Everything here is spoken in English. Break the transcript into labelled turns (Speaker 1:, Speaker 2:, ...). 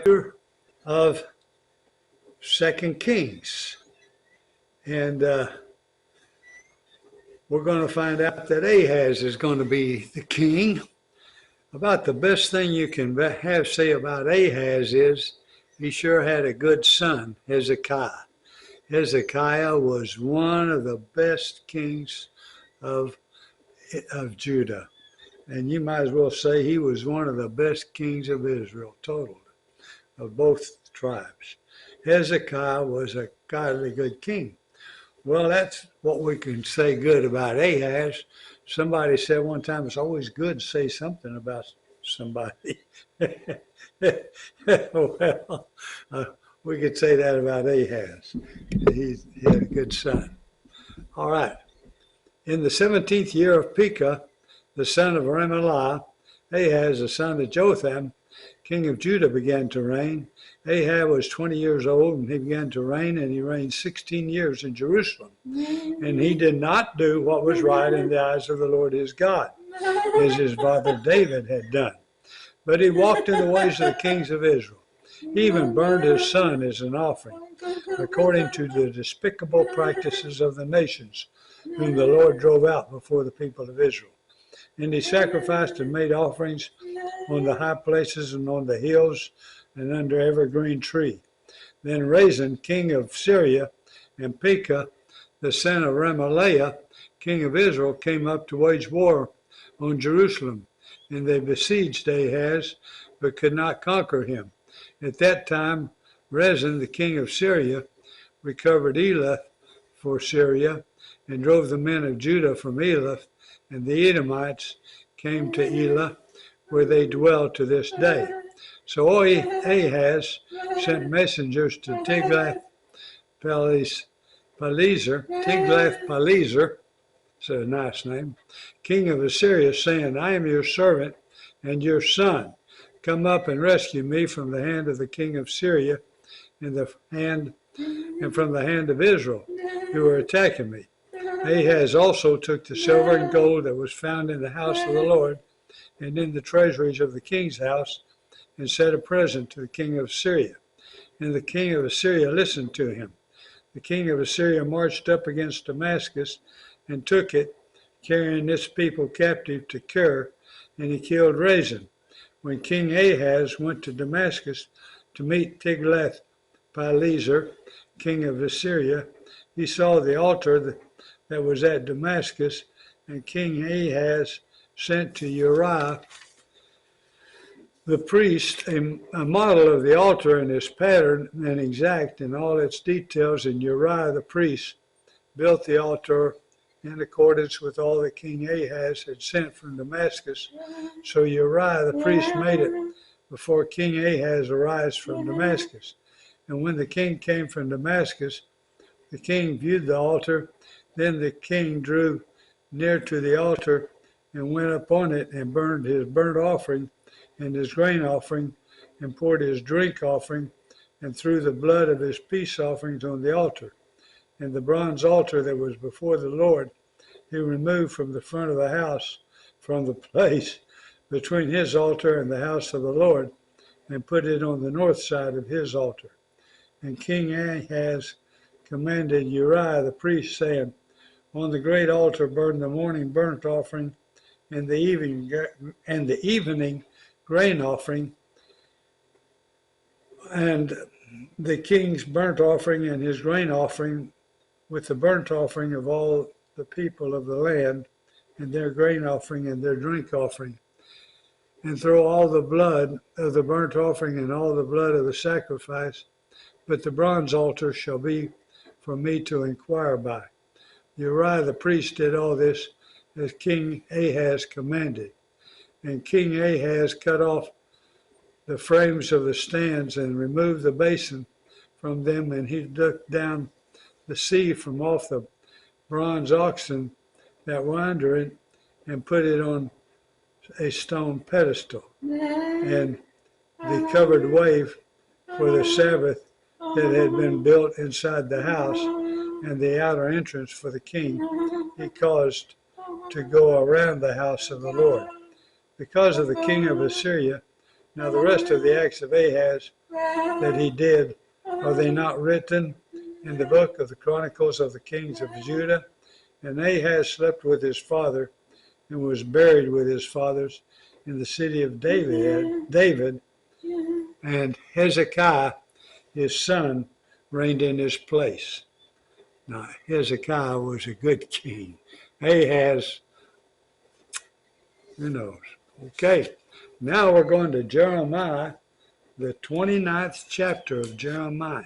Speaker 1: chapter of 2 Kings. And we're going to find out that Ahaz is going to be the king. About the best thing you can have say about Ahaz is he sure had a good son, Hezekiah. Hezekiah was one of the best kings of Judah. And you might as well say he was one of the best kings of Israel, total, of both tribes. Hezekiah was a godly good king. Well, that's what we can say good about Ahaz. Somebody said one time, it's always good to say something about somebody. Well, we could say that about Ahaz. He had a good son. All right. In the 17th year of Pekah, the son of Remaliah, Ahaz, the son of Jotham, king of Judah, began to reign. Ahaz was 20 years old, and he began to reign, and he reigned 16 years in Jerusalem. And he did not do what was right in the eyes of the Lord his God, as his father David had done. But he walked in the ways of the kings of Israel. He even burned his son as an offering, according to the despicable practices of the nations, whom the Lord drove out before the people of Israel. And he sacrificed and made offerings on the high places and on the hills and under every green tree. Then Rezin, king of Syria, and Pekah, the son of Remaliah, king of Israel, came up to wage war on Jerusalem. And they besieged Ahaz, but could not conquer him. At that time, Rezin, the king of Syria, recovered Elath for Syria, and drove the men of Judah from Elath, and the Edomites came to Elah, where they dwell to this day. So Ahaz sent messengers to Tiglath-Pileser, it's a nice name, king of Assyria, saying, I am your servant and your son. Come up and rescue me from the hand of the king of Syria and from the hand of Israel, who are attacking me. Ahaz also took the silver and gold that was found in the house of the Lord and in the treasuries of the king's house, and sent a present to the king of Syria. And the king of Assyria listened to him. The king of Assyria marched up against Damascus and took it, carrying its people captive to Kir, and he killed Rezin. When King Ahaz went to Damascus to meet Tiglath-Pileser, king of Assyria, he saw the altar that was at Damascus, and King Ahaz sent to Uriah the priest a model of the altar and its pattern and exact in all its details, and Uriah the priest built the altar in accordance with all that King Ahaz had sent from Damascus. So Uriah the priest made it before King Ahaz arrived from Damascus. And when the king came from Damascus, the king viewed the altar. Then the king drew near to the altar and went upon it and burned his burnt offering and his grain offering and poured his drink offering and threw the blood of his peace offerings on the altar. And the bronze altar that was before the Lord he removed from the front of the house, from the place between his altar and the house of the Lord, and put it on the north side of his altar. And King Ahaz commanded Uriah the priest, saying, on the great altar burn the morning burnt offering and the evening grain offering, and the king's burnt offering and his grain offering, with the burnt offering of all the people of the land, and their grain offering and their drink offering. And throw all the blood of the burnt offering and all the blood of the sacrifice, but the bronze altar shall be for me to inquire by. Uriah the priest did all this as King Ahaz commanded. And King Ahaz cut off the frames of the stands and removed the basin from them, and he took down the sea from off the bronze oxen that were under it and put it on a stone pedestal. And the covered way for the Sabbath that had been built inside the house and the outer entrance for the king, he caused to go around the house of the Lord. Because of the king of Assyria, now the rest of the acts of Ahaz, that he did, are they not written in the book of the Chronicles of the Kings of Judah? And Ahaz slept with his father and was buried with his fathers in the city of David, and Hezekiah, his son, reigned in his place. Now, Hezekiah was a good king. Ahaz, who knows? Okay, now we're going to Jeremiah, the 29th chapter of Jeremiah.